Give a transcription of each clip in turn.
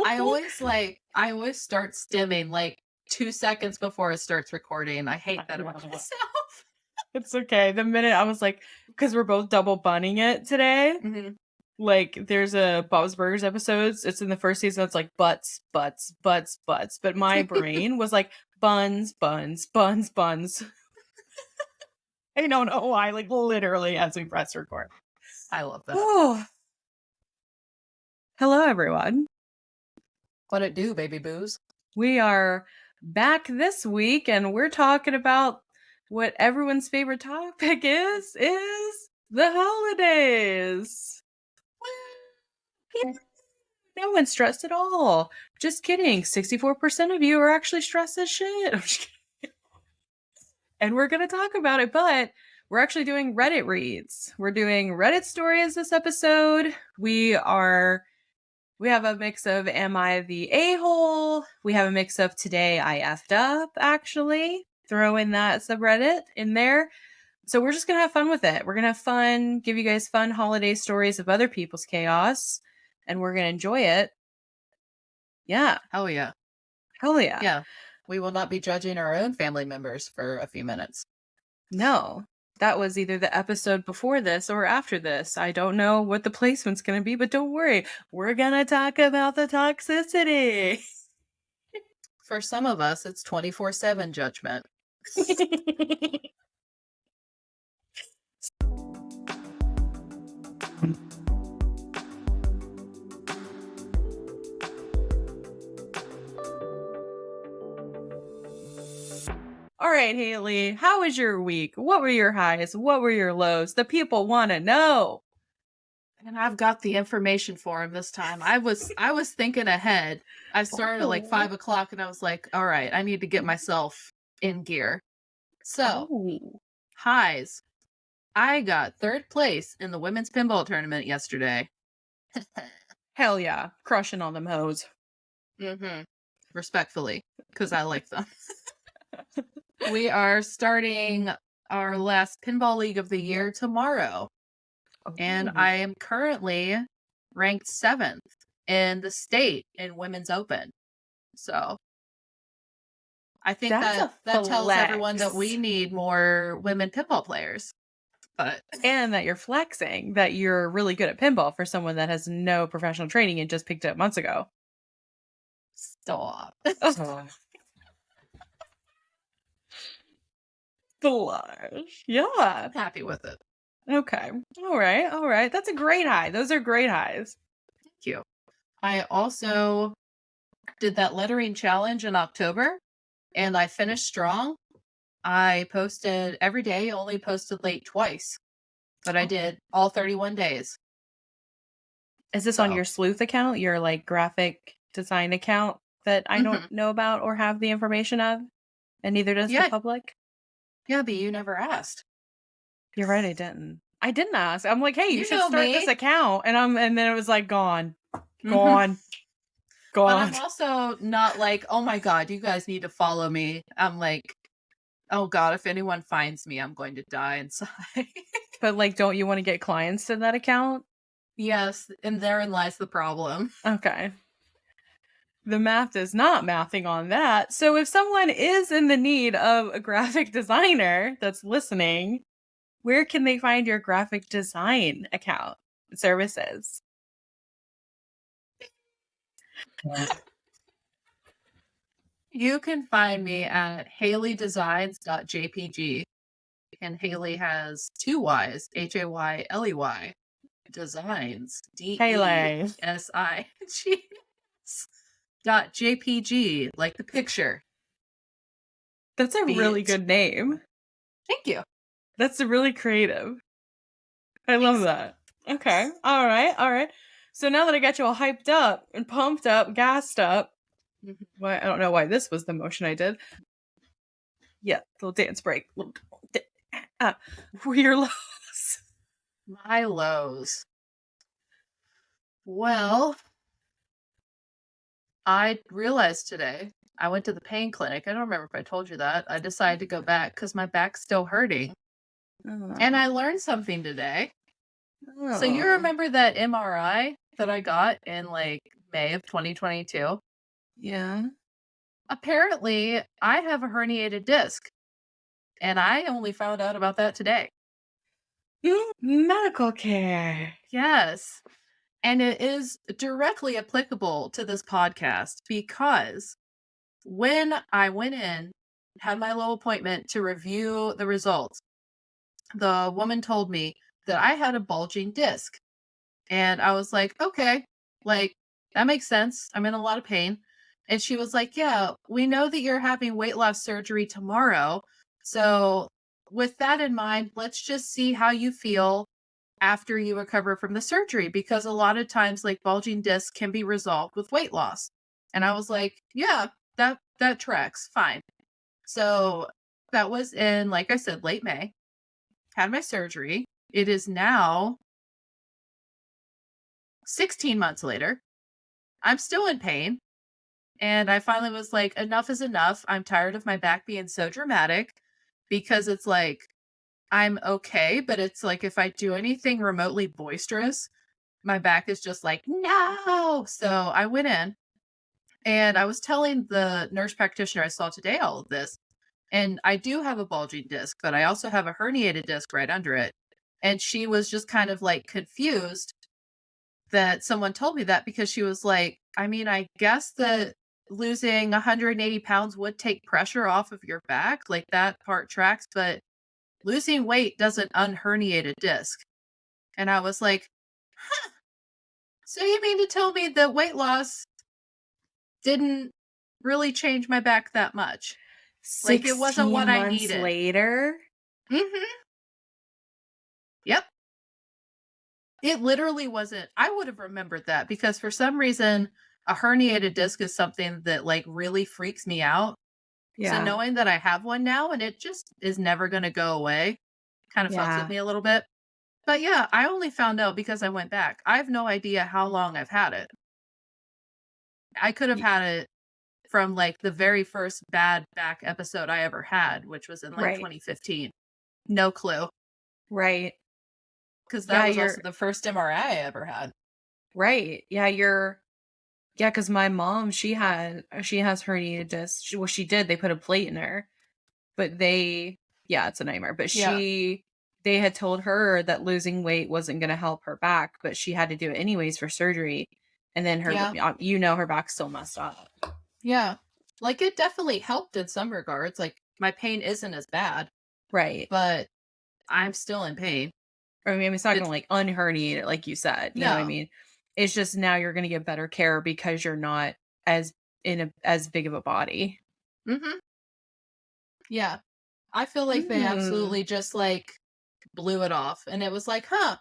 I always start stimming like 2 seconds before it starts recording. I hate that about myself. It's okay. The minute I was like, because we're both double bunning it today. Mhm. Like, there's a Bob's Burgers episodes. It's in the first season. It's like butts, butts, butts, butts. But my brain was like buns, buns, buns, buns. I don't know why. Like literally, as we press record. I love that. Oh, hello everyone. What it do, baby boos? We are back this week, and we're talking about what everyone's favorite topic is the holidays. Yeah, no one's stressed at all. Just kidding. 64% of you are actually stressed as shit. I'm just kidding. And we're going to talk about it, but we're actually doing Reddit reads. We're doing Reddit stories this episode. We have a mix of Am I the A-hole? We have a mix of Today I effed up, actually. Throw in that subreddit in there. So we're just going to have fun with it. We're going to have fun, give you guys fun holiday stories of other people's chaos, and we're going to enjoy it. Yeah. Hell yeah. Hell yeah. Yeah. We will not be judging our own family members for a few minutes. No. That was either the episode before this or after this. I don't know what the placement's going to be, but don't worry. We're going to talk about the toxicity. For some of us, it's 24/7 judgment. All right, Hayley, how was your week? What were your highs? What were your lows? The people want to know. And I've got the information for him this time. I was thinking ahead. I started at like 5 o'clock and I was like, all right, I need to get myself in gear. So, Oh. highs. I got third place in the women's pinball tournament yesterday. Hell yeah. Crushing on them hoes. Mm-hmm. Respectfully, because I like them. We are starting our last pinball league of the year tomorrow. And I am currently ranked 7th in the state in women's open. So I think That's that a tells everyone that flex. we need more women pinball players. But And that you're flexing, that you're really good at pinball for someone that has no professional training and just picked it up months ago. stop. Blush. Yeah. I'm happy with it. Okay. All right. All right. That's a great high. Those are great highs. Thank you. I also did that lettering challenge in October and I finished strong. I posted every day, only posted late twice, but I did all 31 days. Is this on your sleuth account, your like graphic design account that I don't know about or have the information of? And neither does the public? Yeah, but you never asked. You're right, I didn't. I didn't ask. I'm like, hey, you should know start me. this account. And then it was like gone. Mhm. Gone. But Gone. I'm also not like, oh my God, you guys need to follow me. I'm like, oh God, if anyone finds me, I'm going to die inside. But like, don't you want to get clients to that account? Yes, and therein lies the problem. Okay. The math is not mathing on that. So if someone is in the need of a graphic designer that's listening, where can they find your graphic design account services? You can find me at hayleydesigns.jpg. And Hayley has 2 Y's, Hayley. Designs, Hayley. DESIGS.jpg, like the picture. That's a really good name. Thank you. That's really creative. I love that. Okay. All right. All right. So now that I got you all hyped up and pumped up, gassed up, I don't know why this was the motion I did. Yeah, little dance break. Were your lows? My lows. Well, I realized today I went to the pain clinic. I don't remember if I told you that. I decided to go back because my back's still hurting. And I learned something today. So you remember that MRI that I got in like May of 2022. Yeah. Apparently, I have a herniated disc, and I only found out about that today. Medical care. Yes. And it is directly applicable to this podcast because when I went in, had my little appointment to review the results, the woman told me that I had a bulging disc. And I was like, okay, like that makes sense. I'm in a lot of pain. And she was like, yeah, we know that you're having weight loss surgery tomorrow. So, with that in mind, let's just see how you feel after you recover from the surgery because a lot of times like bulging discs can be resolved with weight loss. And I was like, yeah, that tracks. Fine. So, that was in like I said late May. Had my surgery. It is now 16 months later. I'm still in pain. And I finally was like, enough is enough. I'm tired of my back being so dramatic because it's like, I'm okay. But it's like, if I do anything remotely boisterous, my back is just like, no. So I went in and I was telling the nurse practitioner I saw today all of this. And I do have a bulging disc, but I also have a herniated disc right under it. And she was just kind of like confused that someone told me that because she was like, I mean, I guess that losing 180 pounds would take pressure off of your back. Like that part tracks, but losing weight doesn't unherniate a disc. And I was like, huh, so you mean to tell me that weight loss didn't really change my back that much? Like it wasn't 16 what I months needed. later. Mm-hmm. Yep. It literally wasn't. I would have remembered that because for some reason, a herniated disc is something that like really freaks me out. So Yeah. knowing that I have one now and it just is never going to go away kind of fucks with Yeah. me a little bit. But yeah, I only found out because I went back. I have no idea how long I've had it. I could have Y- had it from like the very first bad back episode I ever had, which was in like Right. 2015. No clue. Right. Because that Yeah, was also you're the first MRI I ever had. right. Yeah, yeah, because my mom, she has herniated discs. She did. They put a plate in her, but yeah, it's a nightmare. But Yeah. they had told her that losing weight wasn't going to help her back, but she had to do it anyways for surgery. And then Yeah. her back's still messed up. Yeah. Like it definitely helped in some regards. Like my pain isn't as bad, Right. but I'm still in pain. I mean, it's not going It's to like unherniate it like you said. You know what I no. mean? It's just now you're going to get better care because you're not as as big of a body. Mhm. Yeah. I feel like they Mm. absolutely just like blew it off and it was like, "Huh,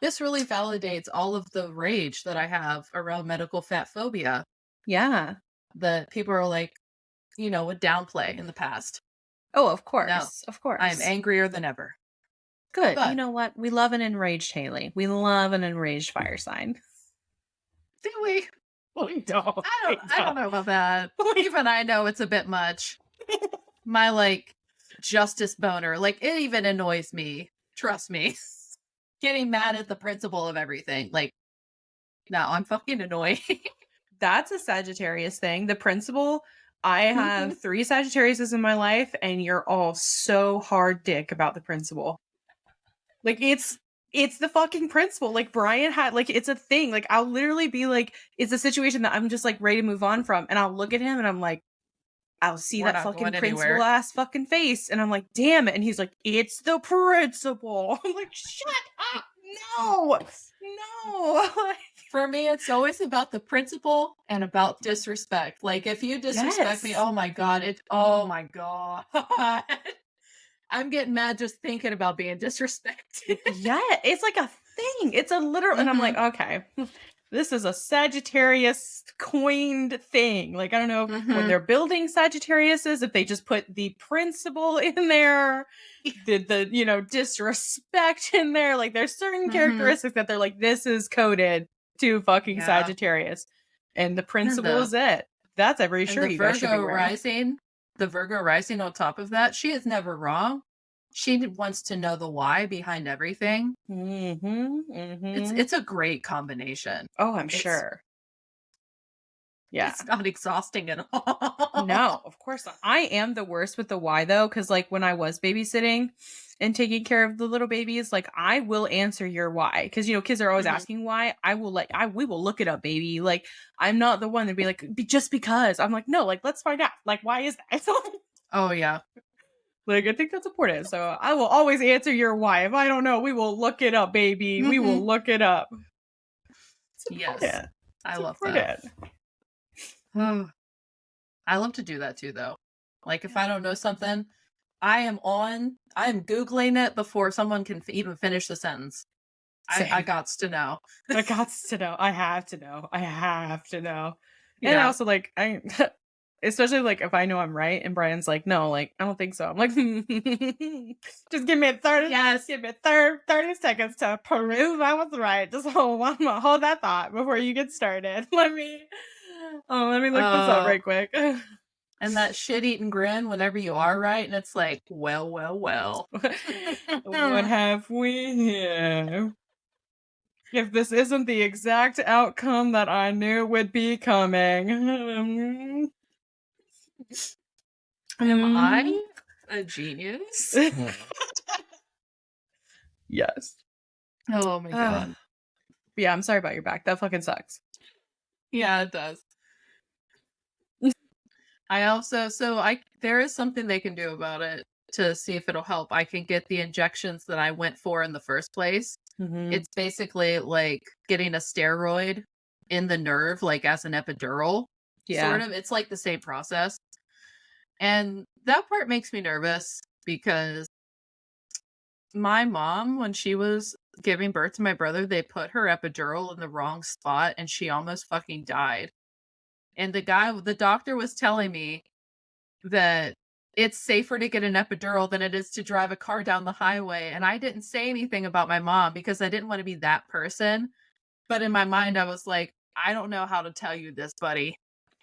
this really validates all of the rage that I have around medical fat phobia Yeah. that people are like, would downplay in the past." Oh, of No. course. Of I'm course. angrier than ever. Good. You But know what? We love an enraged Haley. We love an enraged fire sign. do we? We don't. We I don't don't. know about that. We Even I know it's a bit much. My like justice boner, like it even annoys me. Trust me. Getting mad at the principle of everything. Like, no, I'm fucking annoyed. That's a Sagittarius thing. The principal, I Mhm. have 3 Sagittariuses in my life, and you're all so hard dick about the principal. Like it's the fucking principal. Like Brian had like it's a thing. Like I'll literally be like, it's a situation that I'm just like ready to move on from. And I'll look at him and I'm like, I'll see We're that not fucking going principal anywhere. ass fucking face. And I'm like, damn it. And he's like, it's the principal. I'm like, shut up. No. No. Like, For me, it's always about the principle and about disrespect. Like, if you disrespect me, yes. oh my God. I'm getting mad just thinking about being disrespected. Yeah. It's like a thing. It's a literal and I'm like, Hmm. okay. This is a Sagittarius coined thing. Like, I don't know when Hmm. they're building Sagittariuses, if they just put the principle in there, did the, disrespect in there. Like, there's certain Hmm. characteristics that they're like, this is coded to fucking Yeah. Sagittarius. And the And principle the is it. That's every and shirt you guys should be wearing. The Virgo rising on top of that, she is never wrong. She wants to know the why behind everything. It's a great combination. Oh, I'm It's sure. Yeah. it's not exhausting at all. No, of course not. I am the worst with the why though, because like when I was babysitting and taking care of the little babies, like I will answer your why. Cause kids are always Mhm. asking why. We will look it up, baby. Like I'm not the one to be like, just because." I'm like, no, like let's find out. Like, why is that? Oh, yeah. Like, I think that's important. So I will always answer your why. If I don't know, we will look it up, baby. We will Mhm. look it up. It's Yes. important. I It's love that. important. I love to do that too, though. Like, if I don't know something, I am Googling it before someone can even finish the sentence. I Same. gots to know. I got to know. I have to know. I have to know. And I Yeah. also like I especially like if I know I'm right and Brian's like, no, like I don't think so. I'm like, just give me 30, Yes. give me 30 seconds to prove I was right. Just hold that thought before you get started. Let me look this up Uh, right quick. and that shit-eating grin whenever you are right, and it's like, well, well, well. What have we here? If this isn't the exact outcome that I knew would be coming. Am Mm. I a genius? Yes. Oh my Ugh. god. Yeah, I'm sorry about your back. That fucking sucks. Yeah, it does. There is something they can do about it to see if it'll help. I can get the injections that I went for in the first place. Mhm. It's basically like getting a steroid in the nerve, like as an epidural, sort Yeah. of. It's like the same process. And that part makes me nervous because my mom, when she was giving birth to my brother, they put her epidural in the wrong spot and she almost fucking died. And the doctor was telling me that it's safer to get an epidural than it is to drive a car down the highway. And I didn't say anything about my mom because I didn't want to be that person. But in my mind, I was like, I don't know how to tell you this, buddy.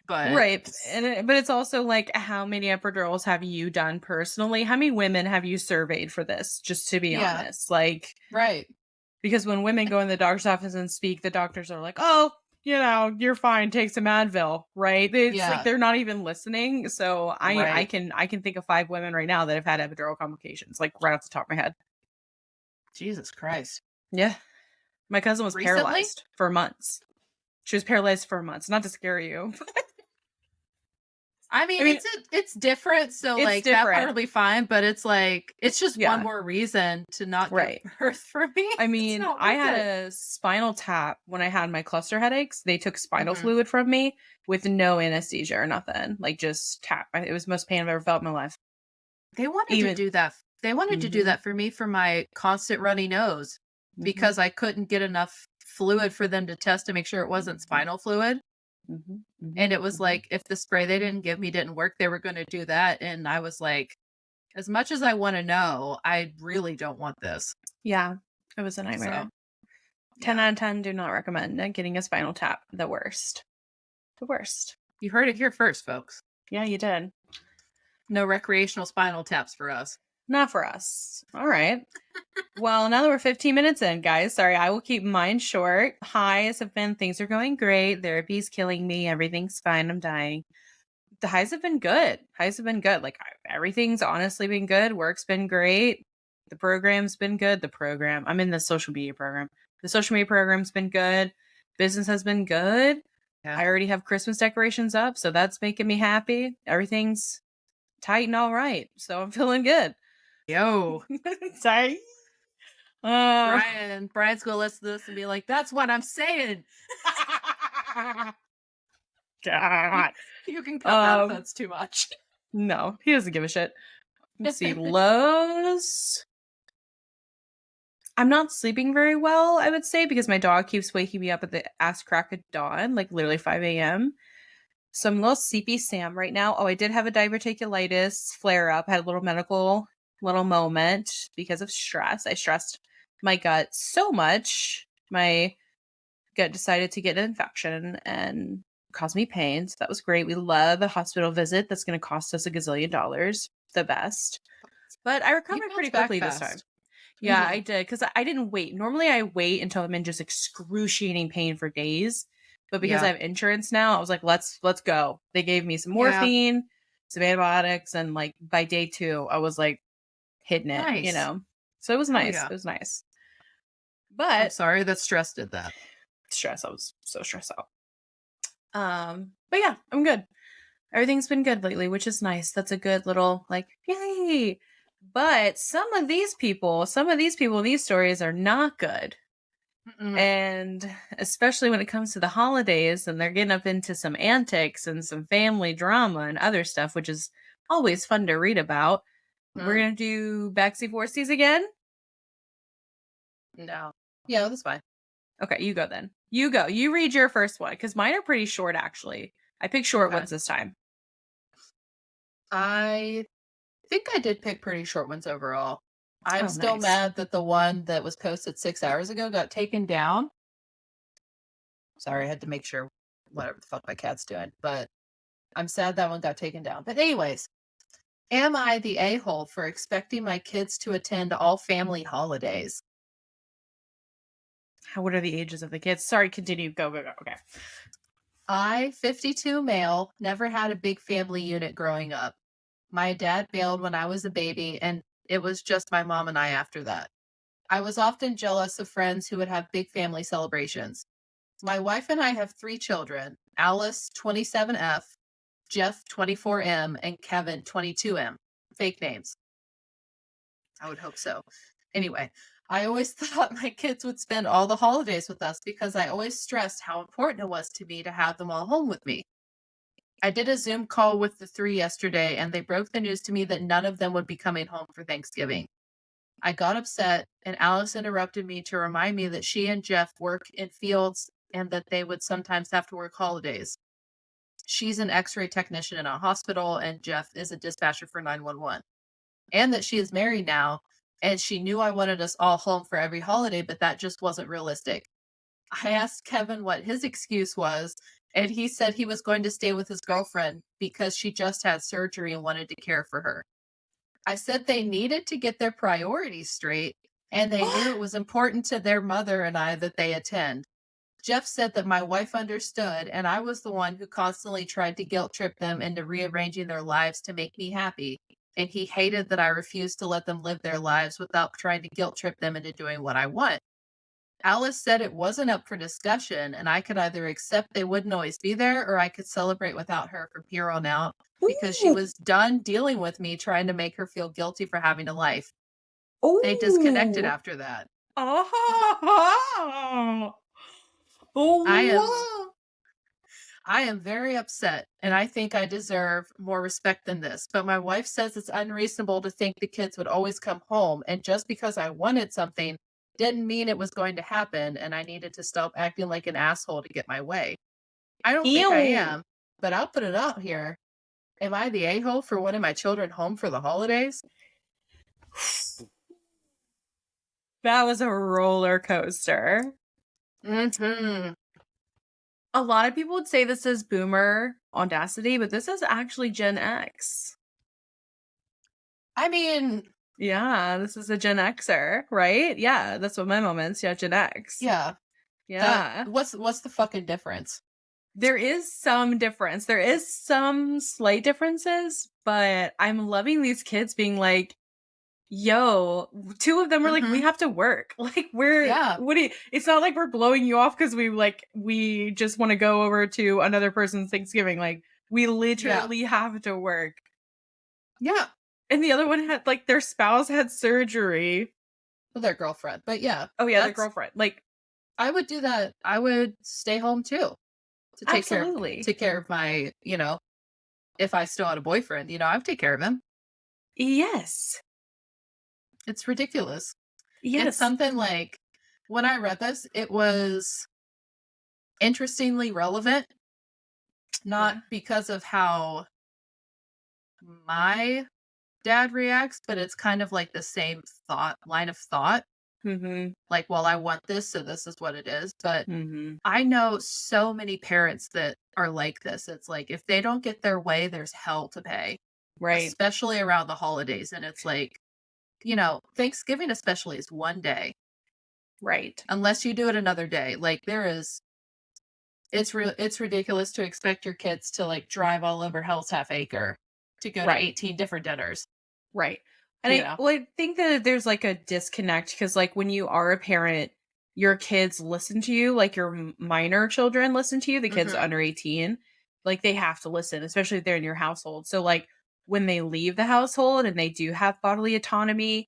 But Right. But it's also like how many epidurals have you done personally? How many women have you surveyed for this? Just to be yeah, honest. Like right. because when women go in the doctor's office and speak, the doctors are like, "Oh, you're fine. Take some Advil." Right? It's like Yeah, they're not even listening. So I right. can I can think of 5 women right now that have had epidural complications, like right off the top of my head. Jesus Christ. Yeah. My cousin was Recently? paralyzed for months. She was paralyzed for months. Not to scare you. I I mean, mean, it's different, so, it's like, that part different. will be fine, but it's like it's just one Yeah. more reason to not give Right. birth for me. I It's mean, not I worth had it. a spinal tap when I had my cluster headaches. They took spinal Mhm. fluid from me with no anesthesia or nothing. Like just tap. It was the most pain I've ever felt in my life. They wanted to Even do that they wanted to do mhm, that for me for my constant runny nose mhm, because I couldn't get enough fluid for them to test to make sure it wasn't mhm, spinal fluid, mhm, mhm, and it was mhm. like, if the spray they didn't give me didn't work, they were gonna do that, and I was like, "As much as I wanna know, I really don't want this." Yeah, it was a So, nightmare. 10 yeah. out of 10 do not recommend getting a spinal tap. The worst. The worst. You heard it here first, folks. Yeah, you did. No recreational spinal taps for us. Not for us. All right. Well, now that we're 15 minutes in, guys, sorry, I will keep mine short. Highs have been things are going great. Therapy's killing me. Everything's fine. I'm dying. The highs have been good. Highs have been good. Like everything's honestly been good. Work's been great. The program's been good. I'm in the social media program. The social media program's been good. Business has been good. Yeah. I already have Christmas decorations up, so that's making me happy. Everything's tight and all right. So I'm feeling good. Yo. Sorry. Uh, Brian's gonna listen to this and be like, "That's what I'm saying." You God. you can cut that if Um, that's too much. no, he doesn't give a shit. Let's see. Lows. I'm not sleeping very well, I would say, because my dog keeps waking me up at the ass crack of dawn, like literally 5 a.m. So I'm a little sleepy Sam right now. Oh, I did have a diverticulitis flare up. I had a little medical little moment because of stress. I stressed my gut so much. My gut decided to get an infection and cause me pain. So that was great. We love a hospital visit that's going to cost us a gazillion dollars. The best. But I You recovered pretty bounced back quickly this time. fast. Yeah, Hmm. I did, because I didn't wait. Normally, I wait until I'm in just excruciating pain for days, but because I Yeah. have insurance now, I was like, "Let's go." They gave me some Yeah. morphine, some antibiotics, and, like, by day 2, I was, like, hitting it, you Nice. know? So it was Hell nice, yeah. it was nice. I'm But sorry that stress did that. I was so stressed out. But yeah, I'm good. Everything's been good lately, which is nice. That's a good little, like, yay. But some of these people, these stories are not good. Mm-mm. And especially when it comes to the holidays and they're getting up into some antics and some family drama and other stuff, which is always fun to read about. We're Mm. going to do Backseat Forces again. No. Yeah, that's fine. Okay, you go then. You go. You read your first one because mine are pretty short, actually. I picked short Okay. ones this time. I think I did pick pretty short ones overall. I'm Oh, still nice. mad that the one that was posted 6 hours ago got taken down. Sorry, I had to make sure whatever the fuck my cat's doing, but I'm sad that one got taken down. But anyways, am I the a-hole for expecting my kids to attend all family holidays? What are the ages of the kids? Sorry, continue. Go, go, go. Okay. I, 52 male, never had a big family unit growing up. My dad bailed when I was a baby, and it was just my mom and I after that. I was often jealous of friends who would have big family celebrations. My wife and I have 3 children: Alice, 27F, Jeff, 24M, and Kevin, 22M. Fake names. I would hope so. Anyway, I always thought my kids would spend all the holidays with us because I always stressed how important it was to me to have them all home with me. I did a Zoom call with the 3 yesterday, and they broke the news to me that none of them would be coming home for Thanksgiving. I got upset, and Alice interrupted me to remind me that she and Jeff work in fields and that they would sometimes have to work holidays. She's an x ray technician in a hospital, and Jeff is a dispatcher for 911. And that she is married now, and she knew I wanted us all home for every holiday, but that just wasn't realistic. I asked Kevin what his excuse was, and he said he was going to stay with his girlfriend because she just had surgery and wanted to care for her. I said they needed to get their priorities straight, and they knew it was important to their mother and I that they attend. Jeff said that my wife understood, and I was the one who constantly tried to guilt trip them into rearranging their lives to make me happy. And he hated that I refused to let them live their lives without trying to guilt trip them into doing what I want. Alice said it wasn't up for discussion, and I could either accept they wouldn't always be there or I could celebrate without her from here on out because she Ooh. was done dealing with me trying to make her feel guilty for having a life. They disconnected Ooh. after that. Oh. I am Oh. I am very upset, and I think I deserve more respect than this. But my wife says it's unreasonable to think the kids would always come home, and just because I wanted something didn't mean it was going to happen, and I needed to stop acting like an asshole to get my way. I don't think I Ew. am, but I'll put it out here. Am I the a-hole for wanting my children home for the holidays? That was a roller coaster. Mhm. A lot of people would say this is boomer audacity, but this is actually Gen X. I mean, Yeah, this is a Gen Xer, right? Yeah, that's what my mom is. Yeah, Gen X. yeah. That Yeah. what's the fucking difference? There is some difference. There is some slight differences, but I'm loving these kids being like, yo, 2 of them are like, we Mhm. have to work. Like, we're Yeah. what do you, it's not like we're blowing you off because we just want to go over to another person's Thanksgiving. Like, we Yeah. literally have to work. Yeah. And the other one had like their spouse had surgery. With their girlfriend. But yeah, Oh yeah, their that's girlfriend. Like, I would do that. I would stay home too to absolutely. take care of my, if I still had a boyfriend, I would take care of him. Yes. It's ridiculous. It's Yes. something like when I read this, it was interestingly relevant, not Yeah. because of how my dad reacts, but it's kind of like the same line of thought. Mhm. Like, well, I want this, so this is what it is. But Mhm. I know so many parents that are like this. It's like if they don't get their way, there's hell to pay, Right. especially around the holidays. And it's like Thanksgiving especially is one day, Right. unless you do it another day. Like it's ridiculous to expect your kids to like drive all over Hell's Half Acre to go to Right. 18 different dinners. Right. And You I know. well, I think that there's like a disconnect because like when you are a parent, your kids listen to you, like your minor children listen to you, the kids Mhm. under 18, like they have to listen, especially if they're in your household. So like when they leave the household and they do have bodily autonomy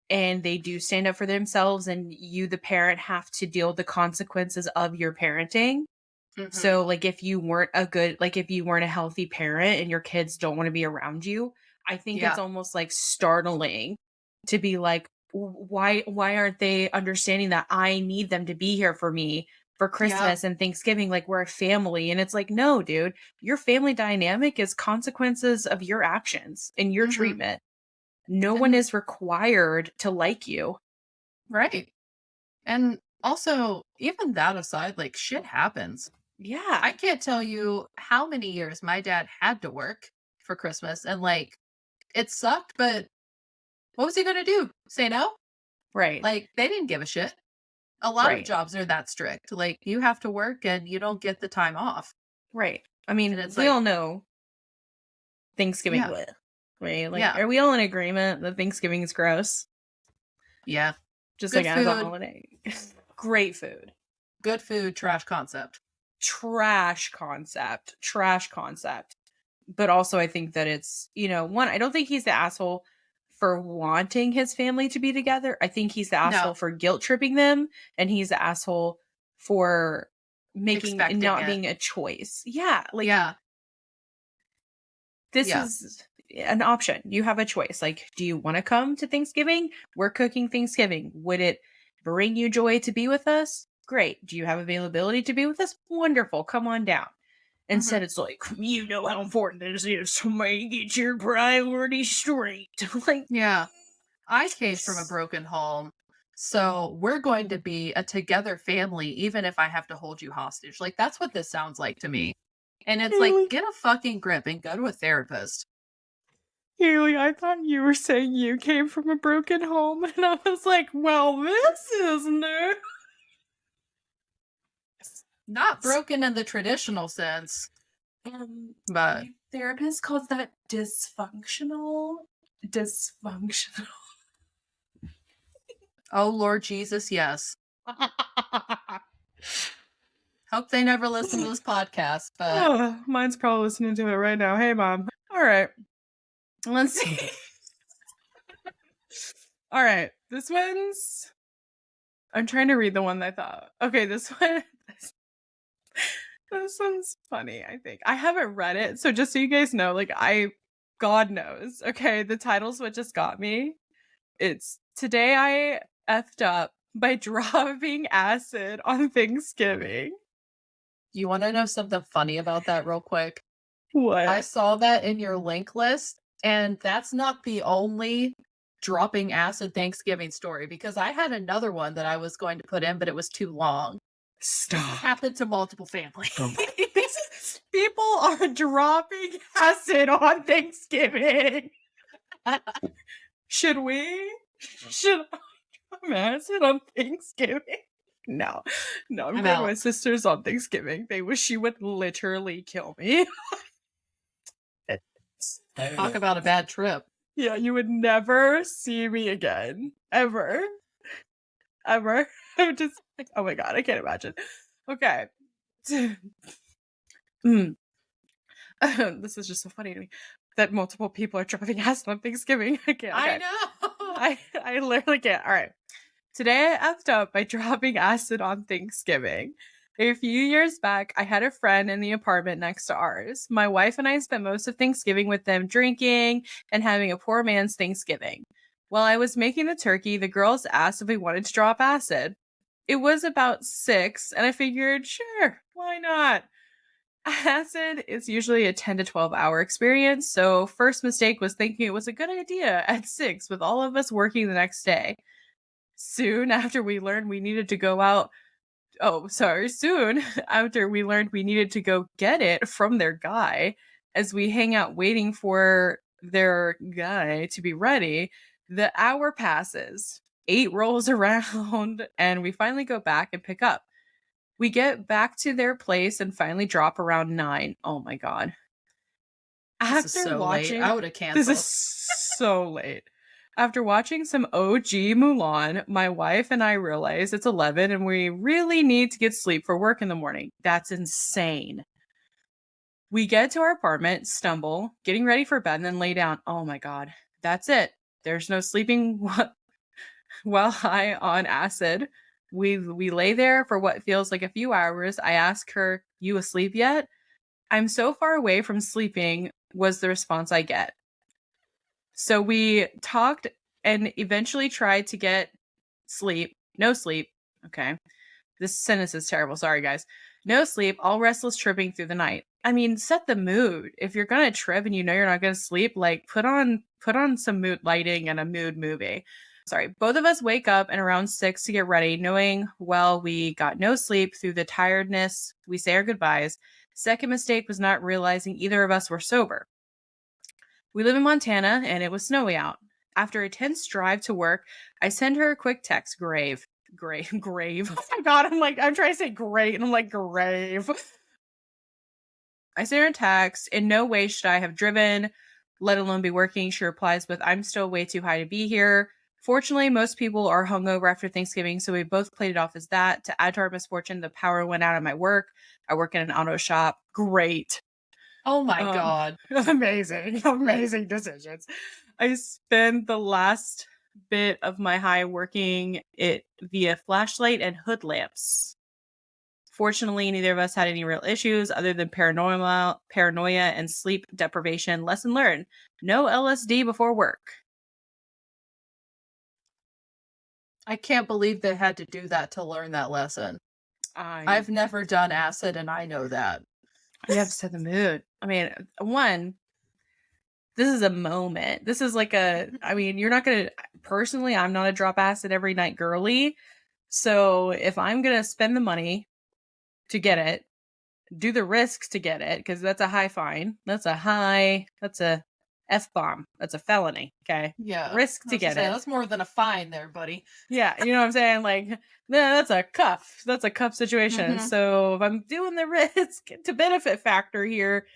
and they do stand up for themselves and you the parent have to deal with the consequences of your parenting. Mhm. So, like, if you weren't a healthy parent and your kids don't want to be around you, I think it's Yeah. almost like startling to be like, Why aren't they understanding that I need them to be here for me for Yeah. Christmas and Thanksgiving? Like, we're a family." And it's like, no, dude, your family dynamic is consequences of your actions and your Mhm. treatment. No one And is required to like you. right. And also, even that aside, like shit happens. Yeah. I can't tell you how many years my dad had to work for Christmas and like it sucked, but what was he going to do? Say no? Right. Like they didn't give a shit. A lot of Right. jobs are that strict. Like you have to work and you don't get the time off. Right. I And mean, it's we like, all know Thanksgiving yeah, with, right? Like, yeah, are we all in agreement that Thanksgiving is gross? yeah. Just like Good as a food, holiday. Great food. good food, trash concept. Trash concept. Trash concept. But also, I think that it's, one, I don't think he's the asshole for wanting his family to be together. I think he's the No, asshole for guilt tripping them. And he's the asshole for making expecting not it. being a choice. Yeah. Like, Yeah, this yeah. is an option. You have a choice. Like, do you want to come to Thanksgiving? We're cooking Thanksgiving. Would it bring you joy to be with us? Great. Do you have availability to be with us? Wonderful. Come on down. Hmm. Instead, it's like, you know how important this is to me. Get your priorities straight. Like, Yeah. I came from a broken home. So we're going to be a together family, even if I have to hold you hostage. Like, that's what this sounds like to me. And it's like, Haley, get a fucking grip and go to a therapist. Haley, I thought you were saying you came from a broken home. And I was like, well, this is new. Not broken in the traditional sense, but My therapist calls that dysfunctional. Dysfunctional. oh Lord Jesus, yes. Hope they never listen to this podcast, but Oh, mine's probably listening to it right now. Hey, mom. All right. Let's see. All right. This one's. I'm trying to read the one I thought. Okay, this one. This one's funny, I think. I haven't read it. So just so you guys know, like, God knows. Okay, the title's what just got me. It's Today I effed up by dropping acid on Thanksgiving. you want to know something funny about that real quick? I What? saw that in your link list, and that's not the only dropping acid Thanksgiving story because I had another one that I was going to put in, but it was too long. This has Stop. happened to multiple families. People are dropping acid on Thanksgiving. Should we? Should I drop acid on Thanksgiving? No, no, I'm I'm going to my out. sister's on Thanksgiving. She would literally kill me. Talk about a bad trip. Yeah, you would never see me again. Ever. Ever. I would just like, oh my god, I can't imagine. Okay. Mm. This is just so funny to me that multiple people are dropping acid on Thanksgiving. I can't. I Okay. know. I literally can't. All right. Today I effed up by dropping acid on Thanksgiving. A few years back, I had a friend in the apartment next to ours. My wife and I spent most of Thanksgiving with them drinking and having a poor man's Thanksgiving. While I was making the turkey, the girls asked if we wanted to drop acid. It was about 6, and I figured, sure, why not? Acid is usually a 10 to 12 hour experience, so first mistake was thinking it was a good idea at 6 with all of us working the next day. Soon after we learned we needed to go out oh, sorry, soon after we learned we needed to go get it from their guy, as we hang out waiting for their guy to be ready, The hour passes, 8 rolls around, and we finally go back and pick up. We get back to their place and finally drop around 9. Oh my god. This is After so late. I watching would have this is canceled. so late. After watching some OG Mulan, my wife and I realize it's 11 and we really need to get sleep for work in the morning. That's insane. We get to our apartment, stumble, getting ready for bed, and then lay down. Oh my god. That's it. There's no sleeping while high on acid. We lay there for what feels like a few hours. I ask her, "You asleep yet?" "I'm so far away from sleeping," was the response I get. So we talked and eventually tried to get sleep. No sleep. Okay. This sentence is terrible. Sorry, guys. No sleep, all restless tripping through the night. I mean, set the mood. If you're gonna trip and you know you're not gonna sleep, like put on some mood lighting and a mood movie. Sorry. Both of us wake up and around 6 to get ready, knowing well we got no sleep through the tiredness. We say our goodbyes. Second mistake was not realizing either of us were sober. We live in Montana and it was snowy out. After a tense drive to work, I send her a quick text, grave. Grave. Oh my god, I'm trying to say great, and I'm like, grave. I send her a text. In no way should I have driven, let alone be working. She replies with, I'm still way too high to be here. Fortunately, most people are hungover after Thanksgiving, so we both played it off as that. To add to our misfortune, the power went out at my work. I work in an auto shop. Great. Oh my god. Amazing, amazing decisions. I spend the last bit of my high working it via flashlight and hood lamps. Fortunately, neither of us had any real issues other than paranoia and sleep deprivation. Lesson learned: no LSD before work. I can't believe they had to do that to learn that lesson. I I've never done acid and I know that. You have to set the mood. I mean, one, this is a moment. This is like I mean, you're not gonna personally, I'm not a drop acid every night girly. So if I'm gonna spend the money to get it, do the risks to get it, because that's a high fine. That's a F-bomb. That's a felony. Okay. Yeah. Risk I to was gonna get say, it. that's more than a fine there, buddy. Yeah, you know what I'm saying? Like, no, that's a cuff. That's a cuff situation. Mhm. So if I'm doing the risk to benefit factor here,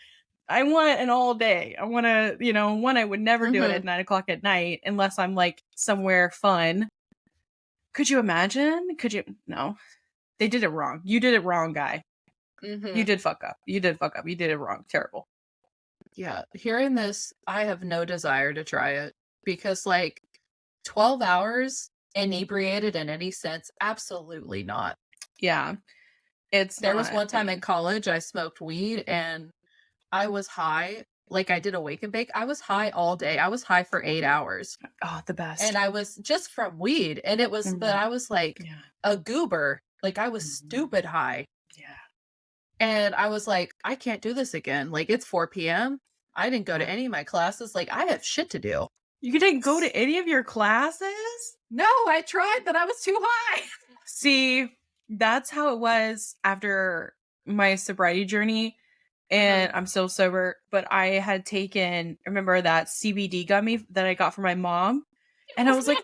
I want an all day. I want to, one, I would never do it Mhm. at 9 o'clock at night unless I'm like somewhere fun. Could you imagine? Could you? No, they did it wrong. You did it wrong, guy. You Mhm. did fuck up. You did fuck up. You did it wrong. Terrible. Yeah. Hearing this, I have no desire to try it because, like, 12 hours inebriated in any sense, absolutely not. Yeah, it's There was not. one time in college I smoked weed and I was high. Like, I did a wake and bake. I was high all day. I was high for 8 hours. Oh, the And best. I was just from weed. And but Mhm. I was like Yeah. a goober. Like, I was Mhm. stupid high. Yeah. And I was like, I can't do this again. Like, it's 4 p.m. I didn't go to Yeah. any of my classes. Like, I have shit to do. You didn't go to any of your classes? No, I tried, but I was too high. See, that's how it was after my sobriety journey. Mhm. And I'm still sober, but I had taken, remember that CBD gummy that I got from my mom? And I was like,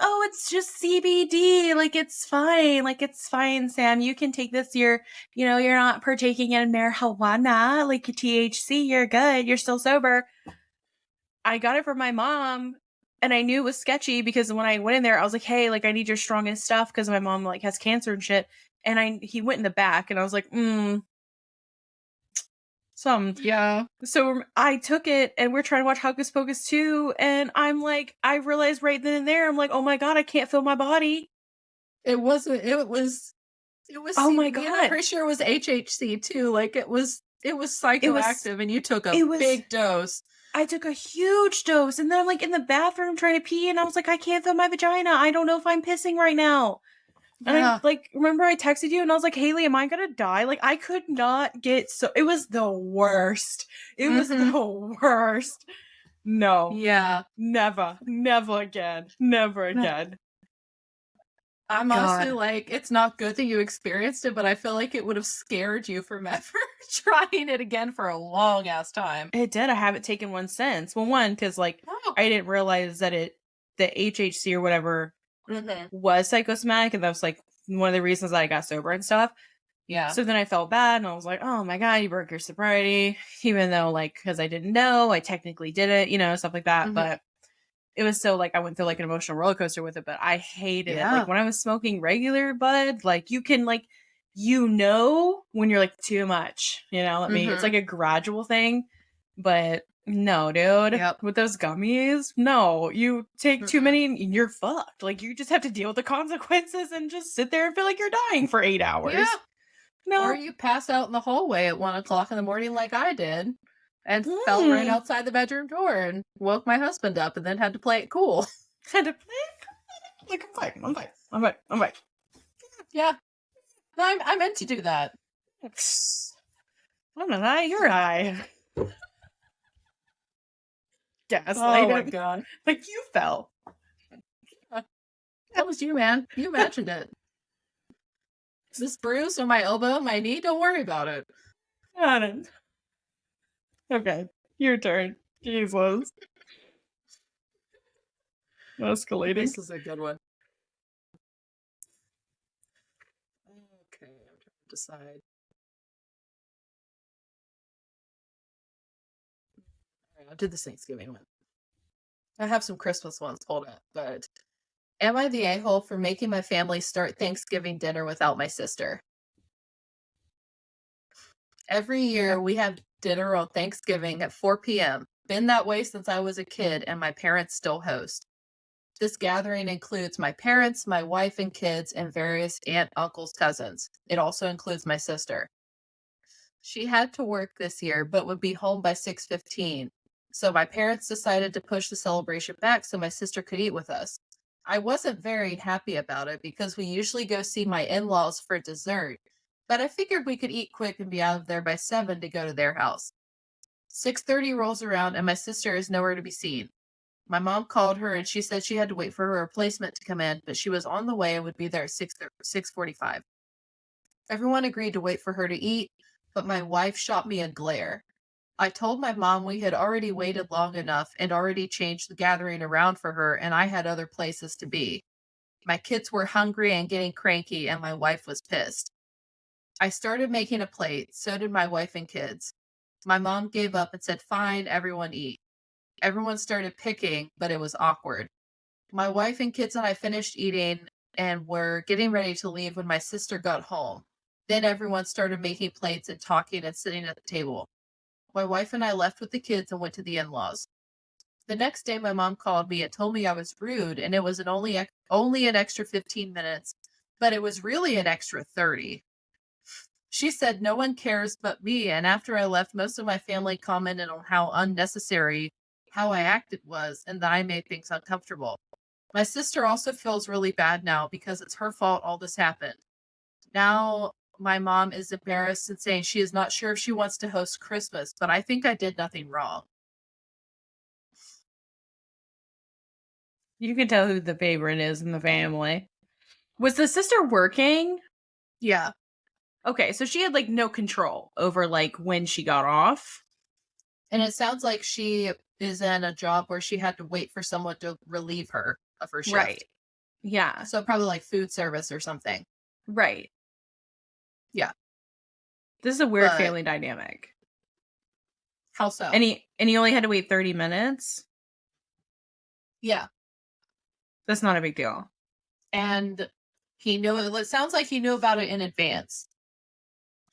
"Oh, it's just CBD. Like it's fine. Like it's fine, Sam. You can take this. You're not partaking in marijuana, like THC. You're good. You're still sober." I got it from my mom and I knew it was sketchy because when I went in there, I was like, "Hey, like I need your strongest stuff because my mom like has cancer and shit." And he went in the back and I was like, some. Yeah. So I took it and we're trying to watch Hocus Pocus 2 and I'm like, I realized right then and there, I'm like, "Oh my god, I can't feel my body." It was Oh my CBD and I'm god. pretty sure it was HHC too. Like it was It was psychoactive and you took a it was big dose. I took a huge dose and then I'm like in the bathroom trying to pee and I was like, "I can't feel my vagina. I don't know if I'm pissing right now." And I Yeah. like remember I texted you and I was like, "Haley, am I gonna die?" Like I could not get it was the worst. It was Mhm. the worst. No. Yeah. Never. Never again. Never No. again. I'm honestly God. like, it's not good that you experienced it, but I feel like it would have scared you from ever trying it again for a long ass time. It did. I haven't taken one since. Well, one, because like Oh. I didn't realize that the HHC or whatever Mhm. was psychosomatic, and that was, like, one of the reasons that I got sober and stuff. Yeah. So then I felt bad, and I was like, "Oh my god, you broke your sobriety," even though, like, because I didn't know, I technically did it, stuff like that, Mhm. but it was so, like, I went through, like, an emotional roller coaster with it, but I hated it. Like, Yeah. when I was smoking regular bud, like, you can, like, when you're, like, too much, it's Mhm. like a gradual thing, but no, dude. Yep. With those gummies, no, you take too Mm-mm. many and you're fucked. Like, you just have to deal with the consequences and just sit there and feel like you're dying for 8 Yeah. hours. Or No. you pass out in the hallway at 1 o'clock in the morning like I did and fell right Mm. outside the bedroom door and woke my husband up and then had to play it cool. Had to like, I'm fine, I'm fine, I'm fine, I'm fine. Yeah. No, I meant to do that. I'm not high, you're high. Gaslight Oh my him. god. Like, you fell. That was you, man. You imagined it. This bruise on my elbow, my knee, don't worry about it. Got it. Okay, your turn. Jesus. Escalating. This is a good one. Okay, I'm trying to decide. All right, I'll do this Thanksgiving one. I have some Christmas ones pulled up, but am I the a-hole for making my family start Thanksgiving dinner without my sister? Every year we have dinner on Thanksgiving at 4 p.m. Been that way since I was a kid, and my parents still host. This gathering includes my parents, my wife and kids, and various aunt, uncles, cousins. It also includes my sister. She had to work this year, but would be home by 6:15. So my parents decided to push the celebration back so my sister could eat with us. I wasn't very happy about it because we usually go see my in-laws for dessert, but I figured we could eat quick and be out of there by 7 to go to their house. 6:30 rolls around and my sister is nowhere to be seen. My mom called her and she said she had to wait for her replacement to come in, but she was on the way and would be there at 6:45. Everyone agreed to wait for her to eat, but my wife shot me a glare. I told my mom we had already waited long enough and already changed the gathering around for her, and I had other places to be. My kids were hungry and getting cranky, and my wife was pissed. I started making a plate, so did my wife and kids. My mom gave up and said, "Fine, everyone eat." Everyone started picking, but it was awkward. My wife and kids and I finished eating and were getting ready to leave when my sister got home. Then everyone started making plates and talking and sitting at the table. My wife and I left with the kids and went to the in-laws. The next day my mom called me and told me I was rude and it was only an extra 15 minutes, but it was really an extra 30. She said no one cares but me, and after I left most of my family commented on how unnecessary how I acted was and that I made things uncomfortable. My sister also feels really bad now because it's her fault all this happened. Now my mom is embarrassed and saying she is not sure if she wants to host Christmas, but I think I did nothing wrong. You can tell who the favorite is in the family. Was the sister working? Yeah. Okay, so she had, like, no control over, like, when she got off? And it sounds like she is in a job where she had to wait for someone to relieve her of her Right. shift. Yeah. So probably like food service or something. Right. Yeah. This is a weird But family dynamic. how so? And he only had to wait 30 minutes? Yeah. That's not a big deal. And it sounds like he knew about it in advance.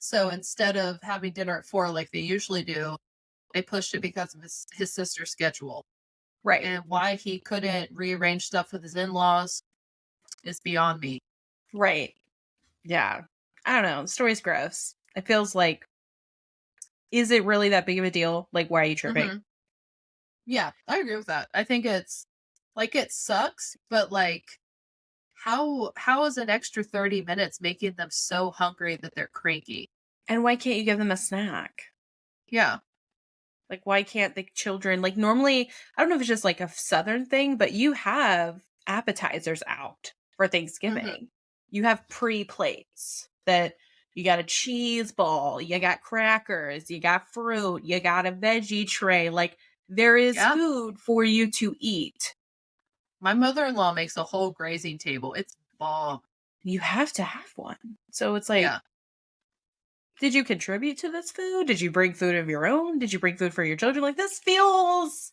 So instead of having dinner at 4 like they usually do, they pushed it because of his sister's schedule. Right. And why he couldn't rearrange stuff with his in-laws is beyond me. Right. Yeah. I don't know. The story's gross. It feels like, is it really that big of a deal? Like, why are you tripping? Mhm. Yeah, I agree with that. I think it's like it sucks, but like how is an extra 30 minutes making them so hungry that they're cranky? And why can't you give them a snack? Yeah. Like, why can't the children, like, normally, I don't know if it's just like a Southern thing, but you have appetizers out for Mhm. Thanksgiving. You have pre plates that you got a cheese ball, you got crackers, you got fruit, you got a veggie tray. Like, there is Yeah. food for you to eat. My mother-in-law makes a whole grazing table. It's bomb. You have to have one. So it's like, Yeah. did you contribute to this food? Did you bring food of your own? Did you bring food for your children? Like, this feels.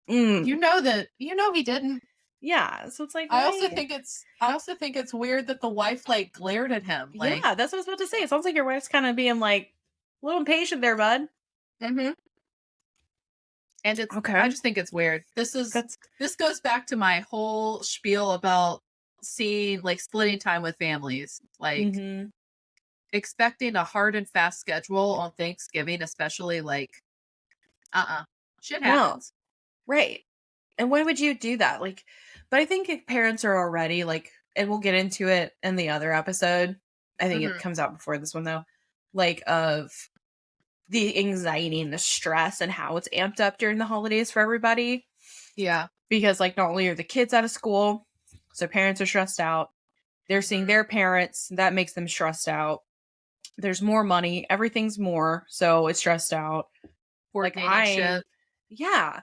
You know that he didn't. Yeah. So it's like, I also why? think it's weird that the wife like glared at him. Like, Yeah, that's what I was about to say. It sounds like your wife's kind of being like a little impatient there, bud. mm-hmm. And I Okay. just think it's weird. That's This goes back to my whole spiel about seeing like splitting time with families. Like mm-hmm. expecting a hard and fast schedule on Thanksgiving, especially like shit No. happens. Right. And why would you do that? Like, but I think if parents are already like, and we'll get into it in the other episode. I think it Mhm. comes out before this one though. Like of the anxiety and the stress and how it's amped up during the holidays for everybody. Yeah. Because like not only are the kids out of school, so parents are stressed out. They're seeing their parents, that makes them stressed out. There's more money, everything's more, so it's stressed out. Like Coordinating shit. yeah.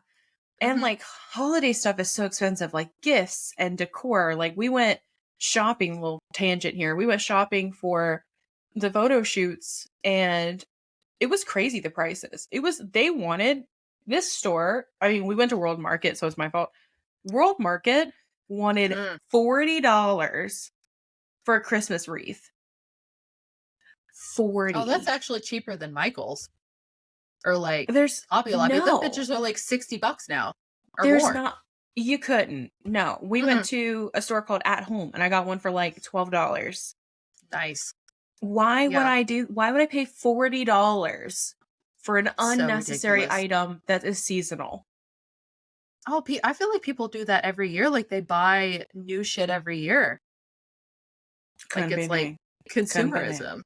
And Mhm. like holiday stuff is so expensive, like gifts and decor. Like we went shopping, little tangent here. We went shopping for the photo shoots and it was crazy the prices. They wanted this store. I mean, we went to World Market, so it's my fault. World Market wanted Mm. $40 for a Christmas wreath. 40. Oh, that's actually cheaper than Michael's. Or like There's Hobby Lobby. The no. pictures are like $60 now. Or There's more. not. You couldn't. No. We went Mm. to a store called At Home and I got one for like $12. Nice. Why would Yeah. I pay $40 for an So unnecessary ridiculous. item that is seasonal? Oh, I feel like people do that every year. Like they buy new shit every year. Like Couldn't be it's like me. Couldn't be me. consumerism.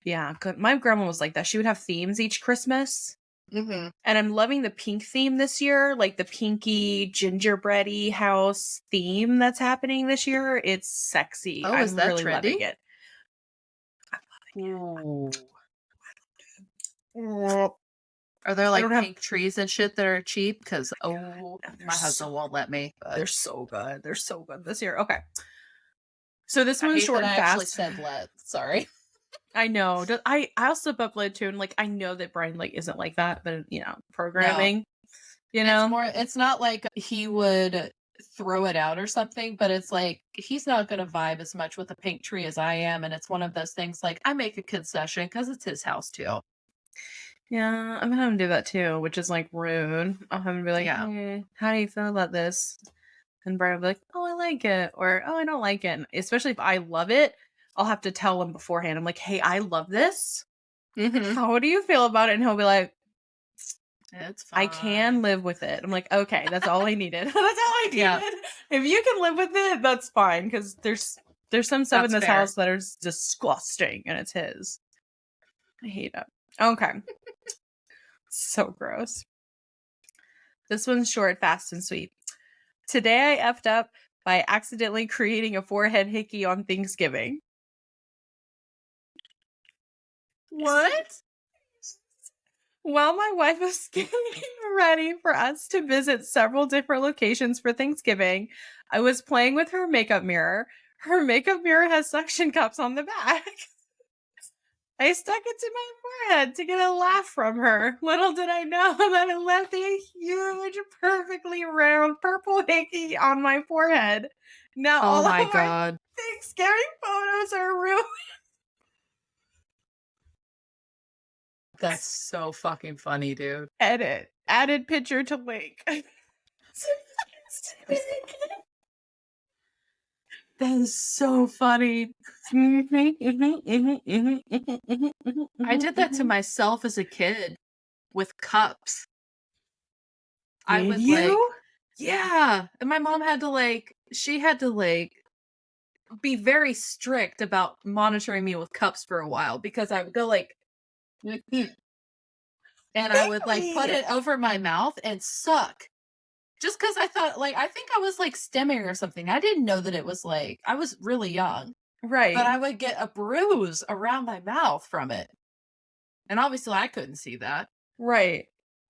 Yeah, my grandma was like that. She would have themes each Christmas. Mm-hmm. And I'm loving the pink theme this year, like the pinky gingerbready house theme that's happening this year. It's sexy. Oh, is I'm that really trendy? loving it. Ooh. Mm, Are there I like don't have. pink trees and shit that are cheap? Because They're my husband won't let me. But they're so good. They're so good this year. Okay, so this I one's hate short that and I actually fast. said let. Sorry. I know. I also up lid too, and like I know that Brian like isn't like that, but programming. No, it's not like he would throw it out or something, but it's like he's not going to vibe as much with a pink tree as I am. And it's one of those things like I make a concession because it's his house too. Yeah, I'm gonna have him do that too, which is like rude. I'll have him be like, Yeah. "Hey, how do you feel about this?" And Brian will be like, "Oh, I like it," or "Oh, I don't like it." And especially if I love it, I'll have to tell him beforehand. I'm like, "Hey, I love this. Mm-hmm. How do you feel about it?" And he'll be like, It's "I fine. can live with it." I'm like, "Okay, that's all I needed. That's all I needed. Yeah. If you can live with it, that's fine." Because there's some stuff in That's this fair. house that is disgusting, and it's his. I hate it. Okay, so gross. This one's short, fast, and sweet. Today I effed up by accidentally creating a forehead hickey on Thanksgiving. What? While my wife was getting ready for us to visit several different locations for Thanksgiving, I was playing with her makeup mirror. Her makeup mirror has suction cups on the back. I stuck it to my forehead to get a laugh from her. Little did I know that it left a huge, perfectly round purple hickey on my forehead. Now Oh all my of our god. Thanksgiving photos are ruined. That's so fucking funny, dude. Edit. Added picture to link. That is so funny. I did that to myself as a kid with cups. I Did would like, you? yeah. And my mom had to she had to be very strict about monitoring me with cups for a while because I would go and I would like put Really? it over my mouth and suck. Just because I thought, I think I was like stimming or something. I didn't know that it was I was really young, but Right. I would get a bruise around my mouth from it. And obviously I couldn't see that, Right.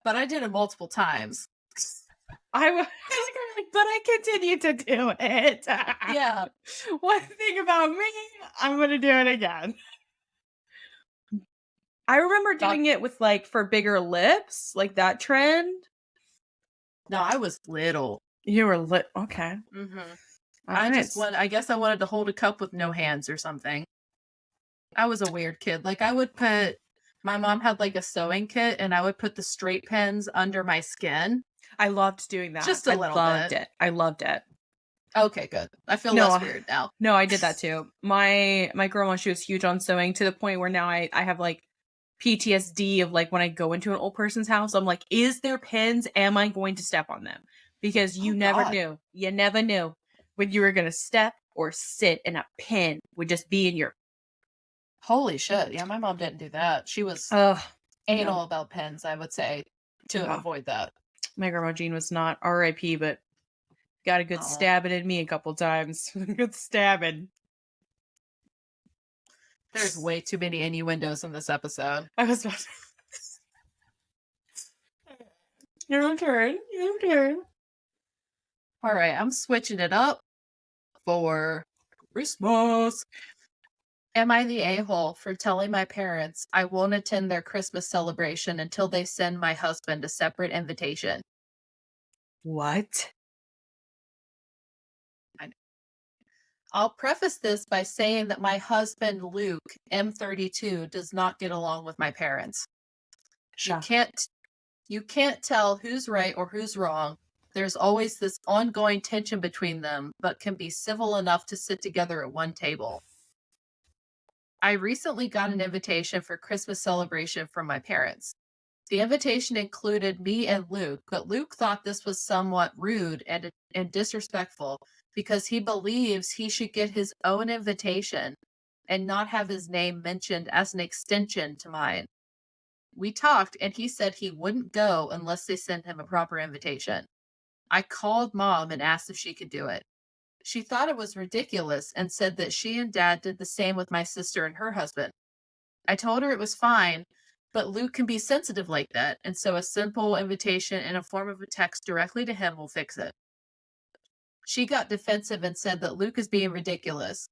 but I did it multiple times. I was but I continue to do it. Yeah. One thing about me, I'm going to do it again. I remember Doc- doing it with like for bigger lips, like that trend. No, I was little. You were lit. Okay. Mm-hmm. All I right. I guess I wanted to hold a cup with no hands or something. I was a weird kid. Like my mom had like a sewing kit and I would put the straight pins under my skin. I loved doing that. Just a little bit. I loved it. Okay, good. I feel No, less weird now. no, I did that too. My grandma, she was huge on sewing to the point where now I have like PTSD of like when I go into an old person's house, I'm like, is there pins? Am I going to step on them? Because you never knew. You never knew when you were going to step or sit and a pin would just be in your. Holy shit. Yeah, my mom didn't do that. She was anal about pins, I would say, to avoid that. My grandma Jean was not RIP, but got a good stabbing in me a couple times. Good stabbing. There's way too many innuendos in this episode. I was about to... Your turn. All right, I'm switching it up for Christmas. Am I the a-hole for telling my parents I won't attend their Christmas celebration until they send my husband a separate invitation? What? I'll preface this by saying that my husband, Luke, M32, does not get along with my parents. Sure. You can't tell who's right or who's wrong. There's always this ongoing tension between them, but can be civil enough to sit together at one table. I recently got an invitation for Christmas celebration from my parents. The invitation included me and Luke, but Luke thought this was somewhat rude and disrespectful because he believes he should get his own invitation and not have his name mentioned as an extension to mine. We talked and he said he wouldn't go unless they sent him a proper invitation. I called Mom and asked if she could do it. She thought it was ridiculous and said that she and Dad did the same with my sister and her husband. I told her it was fine, but Luke can be sensitive like that, and so a simple invitation in a form of a text directly to him will fix it. She got defensive and said that Luke is being ridiculous.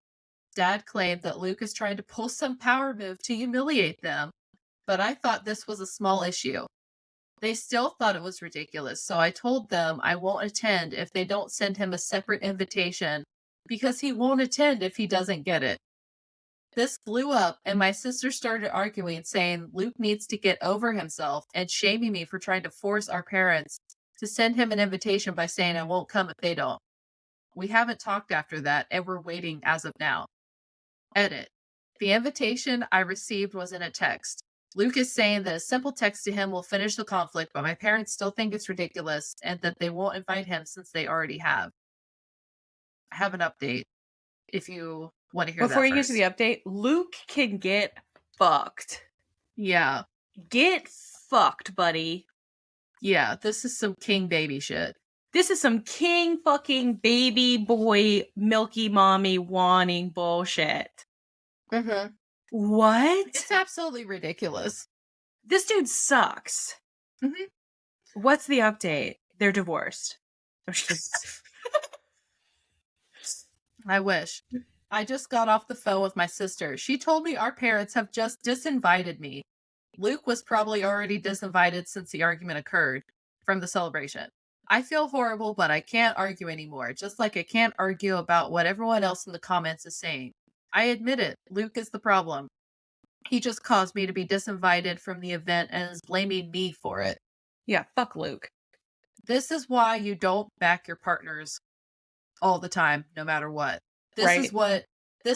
Dad claimed that Luke is trying to pull some power move to humiliate them, but I thought this was a small issue. They still thought it was ridiculous, so I told them I won't attend if they don't send him a separate invitation because he won't attend if he doesn't get it. This blew up, and my sister started arguing, saying Luke needs to get over himself and shaming me for trying to force our parents to send him an invitation by saying I won't come if they don't. We haven't talked after that, and we're waiting as of now. Edit. The invitation I received was in a text. Luke is saying that a simple text to him will finish the conflict, but my parents still think it's ridiculous and that they won't invite him since they already have. I have an update if you want to hear Before that you first. get to the update, Luke can get fucked. Yeah. Get fucked, buddy. Yeah, this is some king baby shit. This is some king fucking baby boy milky mommy wanting bullshit. Mm-hmm. What? It's absolutely ridiculous. This dude sucks. Mm-hmm. What's the update? They're divorced. I wish. I just got off the phone with my sister. She told me our parents have just disinvited me. Luke was probably already disinvited since the argument occurred from the celebration. I feel horrible, but I can't argue anymore, just like I can't argue about what everyone else in the comments is saying. I admit it, Luke is the problem. He just caused me to be disinvited from the event and is blaming me for it. Yeah, fuck Luke. This is why you don't back your partners all the time, no matter what. This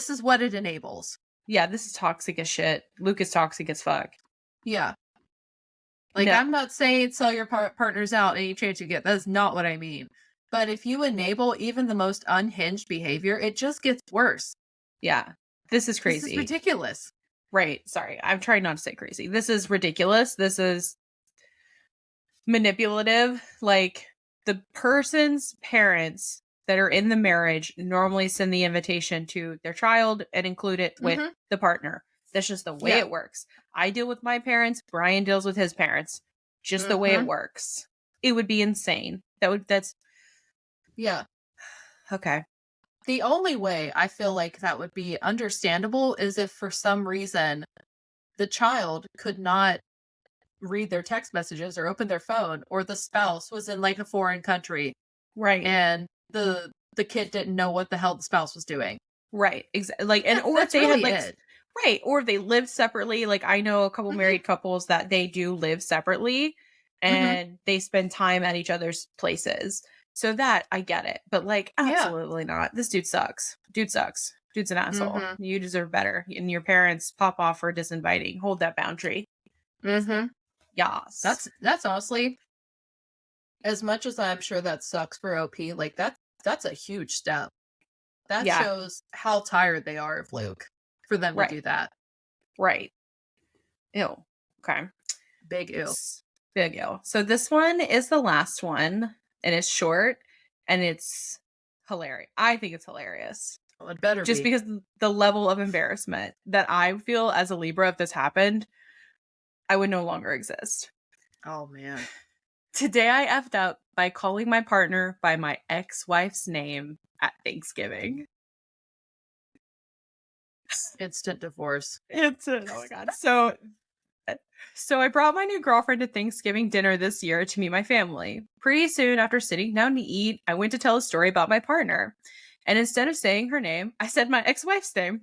is what it enables. Yeah, this is toxic as shit. Luke is toxic as fuck. Yeah. Like, no. I'm not saying sell your partners out any chance you get. That's not what I mean. But if you enable even the most unhinged behavior, it just gets worse. Yeah. This is crazy. This is ridiculous. Right. Sorry. I'm trying not to say crazy. This is ridiculous. This is manipulative. Like, the person's parents that are in the marriage normally send the invitation to their child and include it with the partner. That's just the way it works. I deal with my parents. Brian deals with his parents. Just the way it works. It would be insane. That's Yeah. Okay. The only way I feel like that would be understandable is if for some reason the child could not read their text messages or open their phone, or the spouse was in like a foreign country Right. and the kid didn't know what the hell the spouse was doing. Right. Exactly. Like, and or if That's they had really like it. right, or if they live separately. Like I know a couple Mhm, married couples that they do live separately mhm. and they spend time at each other's places. So that I get it. But like Yeah. absolutely not. This dude sucks. Dude sucks. Dude's an asshole. Mhm, You deserve better. And your parents pop off for disinviting. Hold that boundary. mhm. Yas. That's honestly, as much as I'm sure that sucks for OP, like that's a huge step. That Yeah. shows how tired they are of Luke for them to Right. do that. Right. Ew. Okay. Big ew. Big L. So this one is the last one, and it's short, and it's hilarious. I think it's hilarious. Well, it better Just be. because the level of embarrassment that I feel as a Libra, if this happened, I would no longer exist. Oh man. Today I effed up by calling my partner by my ex-wife's name at Thanksgiving. Instant divorce. Oh my god. So I brought my new girlfriend to Thanksgiving dinner this year to meet my family. Pretty soon after sitting down to eat, I went to tell a story about my partner. And instead of saying her name, I said my ex-wife's name.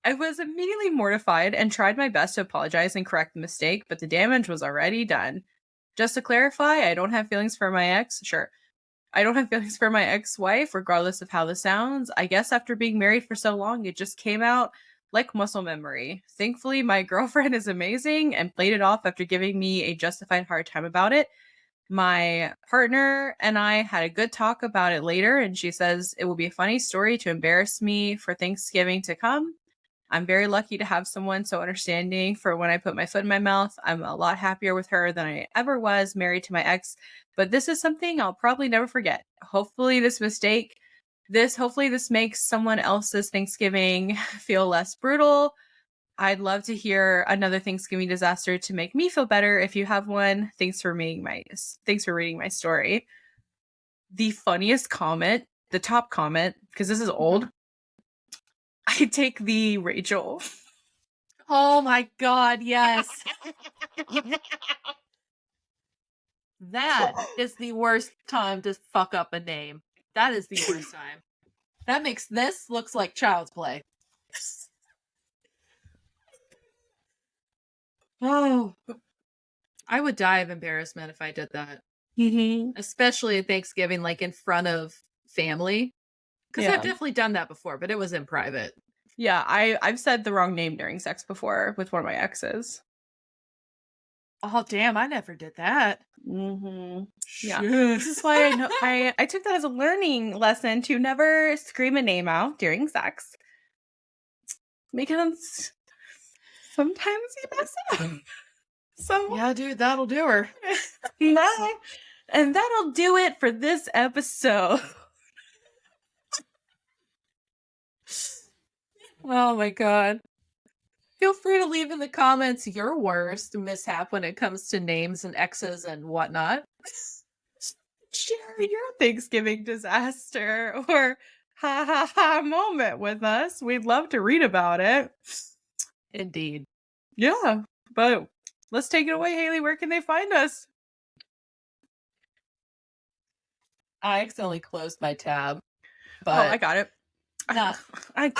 I was immediately mortified and tried my best to apologize and correct the mistake, but the damage was already done. Just to clarify, I don't have feelings for my ex. Sure. I don't have feelings for my ex-wife, regardless of how this sounds. I guess after being married for so long, it just came out like muscle memory. Thankfully, my girlfriend is amazing and played it off after giving me a justified hard time about it. My partner and I had a good talk about it later, and she says it will be a funny story to embarrass me for Thanksgiving to come. I'm very lucky to have someone so understanding for when I put my foot in my mouth. I'm a lot happier with her than I ever was married to my ex, but this is something I'll probably never forget. Hopefully this makes someone else's Thanksgiving feel less brutal. I'd love to hear another Thanksgiving disaster to make me feel better if you have one. Thanks for reading my story. The funniest comment, the top comment, because this is Mhm. old, I take the Rachel. Oh my god, yes. That is the worst time to fuck up a name. That is the worst time. That makes this looks like child's play. Oh, I would die of embarrassment if I did that. Mhm. Especially at Thanksgiving, like in front of family. Because I've Yeah. definitely done that before, but it was in private. Yeah, I've said the wrong name during sex before with one of my exes. Oh damn, I never did that. Mhm. Yeah. Shit. This is why I know I took that as a learning lesson to never scream a name out during sex because sometimes you mess up. So, Yeah, dude, that'll do her. no. And that'll do it for this episode. Oh my god. Feel free to leave in the comments your worst mishap when it comes to names and exes and whatnot. Share your Thanksgiving disaster or ha ha ha moment with us. We'd love to read about it. Indeed. Yeah, but let's take it away, Haley. Where can they find us? I accidentally closed my tab, Oh, I but got it. nah. I,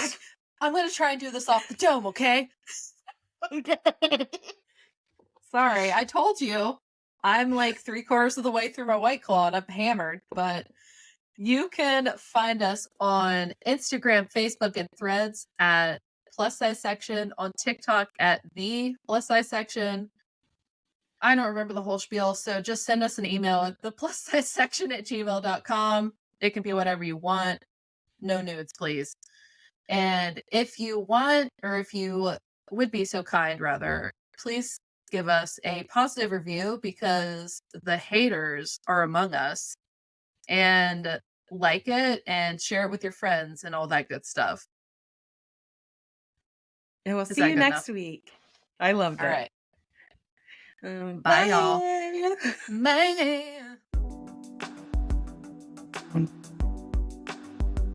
I'm gonna try and do this off the dome, okay? Sorry, I told you. I'm like 3/4 of the way through my White Claw and I'm hammered, but you can find us on Instagram, Facebook, and Threads at plus size section, on TikTok at the plus size section. I don't remember the whole spiel, so just send us an email at the plus size section at gmail.com. It can be whatever you want. No nudes, please. And if you want, or if you would be so kind, rather, please give us a positive review because the haters are among us. And like it and share it with your friends and all that good stuff. and we'll Is see that you good enough? next week. I loved All it. right. Bye, y'all. Bye. Man.